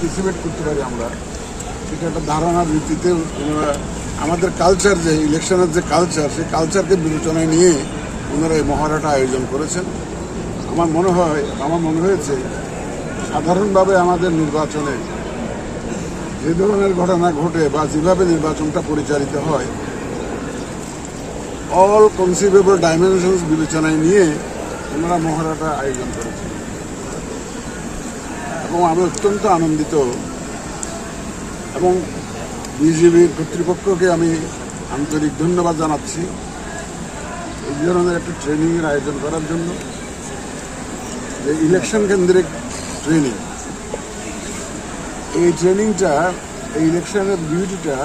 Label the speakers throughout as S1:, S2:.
S1: Participate করতে পারি আমরা, এটা একটা ধারণার ভিত্তিতে আমাদের কালচার, যে ইলেকশনের যে কালচার, সেই কালচারকে বিবেচনায় নিয়ে ওনারা এই মহড়াটা আয়োজন করেছেন। আমার মনে হয়েছে সাধারণভাবে আমাদের নির্বাচনে যে ধরনের ঘটনা ঘটে বা যেভাবে নির্বাচনটা পরিচালিত হয়, অল কনসিভেবল ডাইমেনশনস বিবেচনায় নিয়ে ওনারা মহড়াটা আয়োজন করেছেন এবং আমি অত্যন্ত আনন্দিত। এবং বিজেপির কর্তৃপক্ষকে আমি আন্তরিক ধন্যবাদ জানাচ্ছি এই ধরনের একটা ট্রেনিংয়ের আয়োজন করার জন্য। যে ইলেকশন কেন্দ্রিক ট্রেনিং, এই ট্রেনিংটা, এই ইলেকশনের ডিউটিটা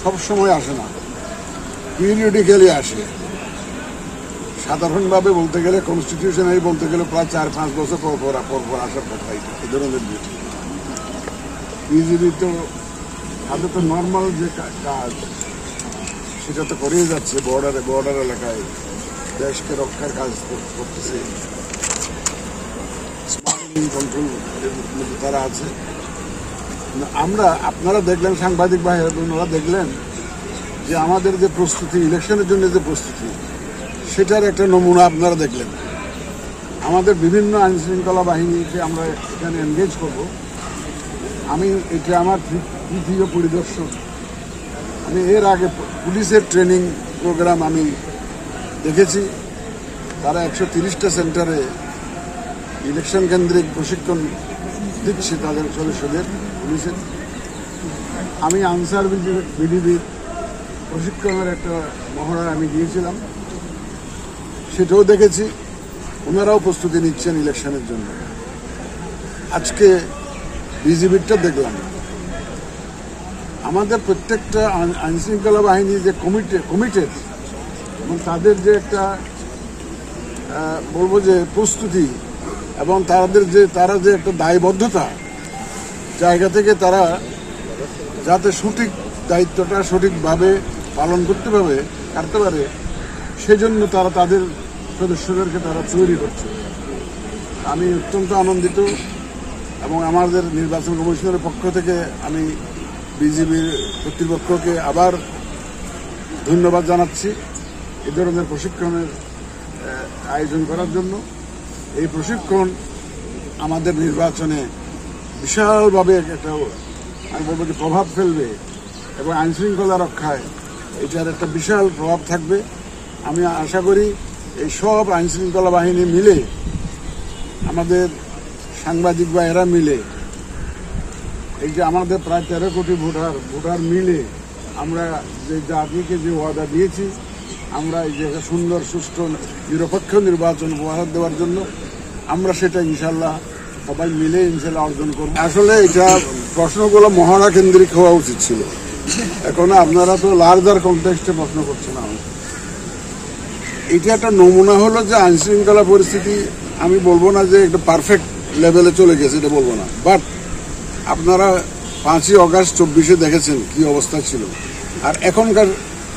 S1: সবসময় আসে না, পিরিয়ডিক্যালি আসে। সাধারণভাবে বলতে গেলে, কনস্টিটিউশনালি বলতে গেলে প্রায় 4-5 বছর পর আসার কথা এই ধরনের ডিউটি। বিজেপি তো তাদের তো নর্মাল যে কাজ সেটা তো করেই যাচ্ছে, বর্ডার এলাকায় দেশকে রক্ষার কাজ করতেছে, স্মাগলিং কন্ট্রোল তারা আছে। আপনারা দেখলেন, সাংবাদিক ভাইরা দেখলেন যে আমাদের যে প্রস্তুতি, ইলেকশনের জন্য যে প্রস্তুতি, সেটার একটা নমুনা আপনারা দেখলেন। আমাদের বিভিন্ন আইন শৃঙ্খলা বাহিনীকে আমরা এখানে এনগেজ করব। এটা আমার তৃতীয় পরিদর্শন। আমি এর আগে পুলিশের ট্রেনিং প্রোগ্রাম আমি দেখেছি, তারা 130টা সেন্টারে ইলেকশন কেন্দ্রিক প্রশিক্ষণ দিচ্ছে তাদের সদস্যদের পুলিশের। আমি আনসার বিডিবির প্রশিক্ষণের একটা মহড়া আমি গিয়েছিলাম, সেটাও দেখেছি। ওনারাও প্রস্তুতি নিচ্ছেন ইলেকশনের জন্য। আজকে বিজিবিরটা দেখলাম। আমাদের প্রত্যেকটা আইনশৃঙ্খলা বাহিনী যে কমিটেড এবং তাদের যে একটা বলবো যে প্রস্তুতি এবং তারা যে একটা দায়বদ্ধতা জায়গা থেকে তারা যাতে সঠিক দায়িত্বটা সঠিকভাবে পালন করতে পারে, সেজন্য তারা তাদের সদস্যদেরকে তারা তৈরি করছে। আমি অত্যন্ত আনন্দিত এবং আমাদের নির্বাচন কমিশনের পক্ষ থেকে আমি বিজিবির কর্তৃপক্ষকে আবার ধন্যবাদ জানাচ্ছি এই ধরনের প্রশিক্ষণের আয়োজন করার জন্য। এই প্রশিক্ষণ আমাদের নির্বাচনে বিশালভাবে একটা, আমি বলবো যে, প্রভাব ফেলবে এবং আইনশৃঙ্খলা রক্ষায় এটার একটা বিশাল প্রভাব থাকবে। আমি আশা করি এই সব আইনশৃঙ্খলা বাহিনী মিলে, আমাদের সাংবাদিক ভাইয়েরা মিলে, এই যে আমাদের প্রায় 13 কোটি ভোটার মিলে আমরা যে জাতিকে যে ওয়াদা দিয়েছি, আমরা এই যে সুন্দর সুষ্ঠু নিরপেক্ষ নির্বাচন উপহার দেওয়ার জন্য আমরা সেটা ইনশাল্লাহ সবাই মিলে ইনশাল্লাহ অর্জন করব। আসলে এটা প্রশ্নগুলো মহড়া কেন্দ্রিক হওয়া উচিত ছিল। এখন আপনারা তো লার্জার কনটেক্সটে প্রশ্ন করছেন। এটা একটা নমুনা হলো যে আইনশৃঙ্খলা পরিস্থিতি, আমি বলবো না যে একটা পারফেক্ট লেভেলে চলে গেছে, এটা বলবো না, বাট আপনারা 5ই অগাস্ট 24-এ দেখেছেন কি অবস্থা ছিল, আর এখনকার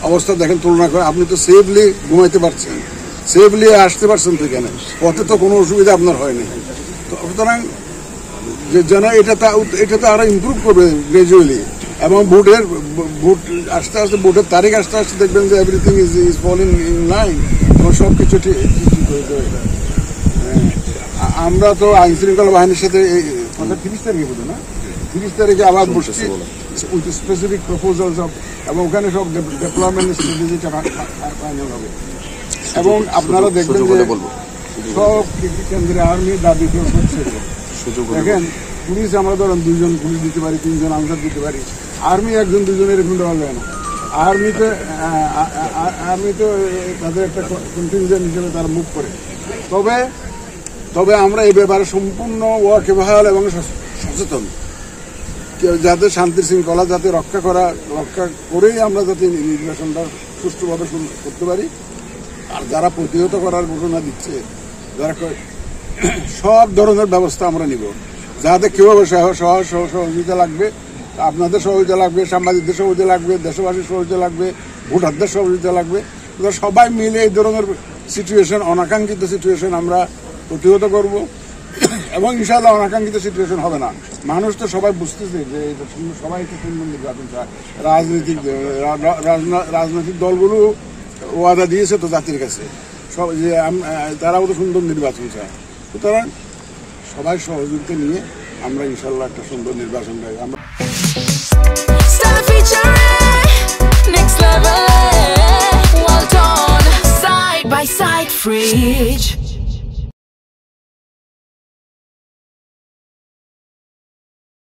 S1: অবস্থা দেখেন, তুলনা করে। আপনি তো সেফলি ঘুমাইতে পারছেন, সেফলি আসতে পারছেন তো, এখানে পথে তো কোনো অসুবিধা আপনার হয়নি। তো সুতরাং যেন এটা তো আরো ইমপ্রুভ করবে গ্রাজুয়ালি, এবং ভোট আস্তে আস্তে, ভোটের তারিখ আস্তে আস্তে দেখবেন যে everything is falling in line, এবং সব কিছু ঠিক হয়ে যাবে। আমরা তো আইন শৃঙ্খলা বাহিনীর সাথে 30 তারিখে বোধ না, 30 তারিখে আবার বসছি উইথ স্পেসিফিক প্রপোজালস অফ, এবং ওখানে সব ডেভেলপমেন্ট স্ট্র্যাটেজিটা ফাইনাল হবে। এবং আপনারা দেখবেন যে সব কেন্দ্রে আর্মি দাবি করছে। দেখেন, পুলিশ আমরা ধরেন 2জন পুলিশ দিতে পারি, 3জন আনসার দিতে পারি, আর্মি 1-2 এরকম দেওয়া যায় না। আর্মি তো তাদের একটা কন্টিনজেন্ট হিসেবে তারা মুভ করে। তবে আমরা এই ব্যাপারে সম্পূর্ণ ওয়াকিবহাল এবং সচেতন, যাতে শান্তি শৃঙ্খলা যাতে রক্ষা করেই আমরা যাতে নির্বাচনটা সুষ্ঠুভাবে করতে পারি। আর যারা প্রতিহত করার ঘোষণা দিচ্ছে, যারা সব ধরনের ব্যবস্থা আমরা নিব, যাতে কীভাবে সহযোগিতা লাগবে, আপনাদের সহযোগিতা লাগবে, সাংবাদিকদের সহযোগিতা লাগবে, দেশবাসীর সহযোগিতা লাগবে, ভোটারদের সহযোগিতা লাগবে। সবাই মিলে এই ধরনের সিচুয়েশন, অনাকাঙ্ক্ষিত সিচুয়েশন আমরা প্রতিহত করব এবং ইনশাআল্লাহ অনাকাঙ্ক্ষিত সিচুয়েশন হবে না। মানুষ তো সবাই বুঝতেছে যে সবাই একটু সুন্দর নির্বাচন চায়। রাজনৈতিক দলগুলো ওয়াদা দিয়েছে তো জাতির কাছে সব যে তারাও তো সুন্দর নির্বাচন চায়। সুতরাং সবাই সহযোগিতা নিয়ে আমরা ইনশাআল্লাহ একটা সুন্দর নির্বাচন চাই। আমরা
S2: next level, well done, side by side, Fridge.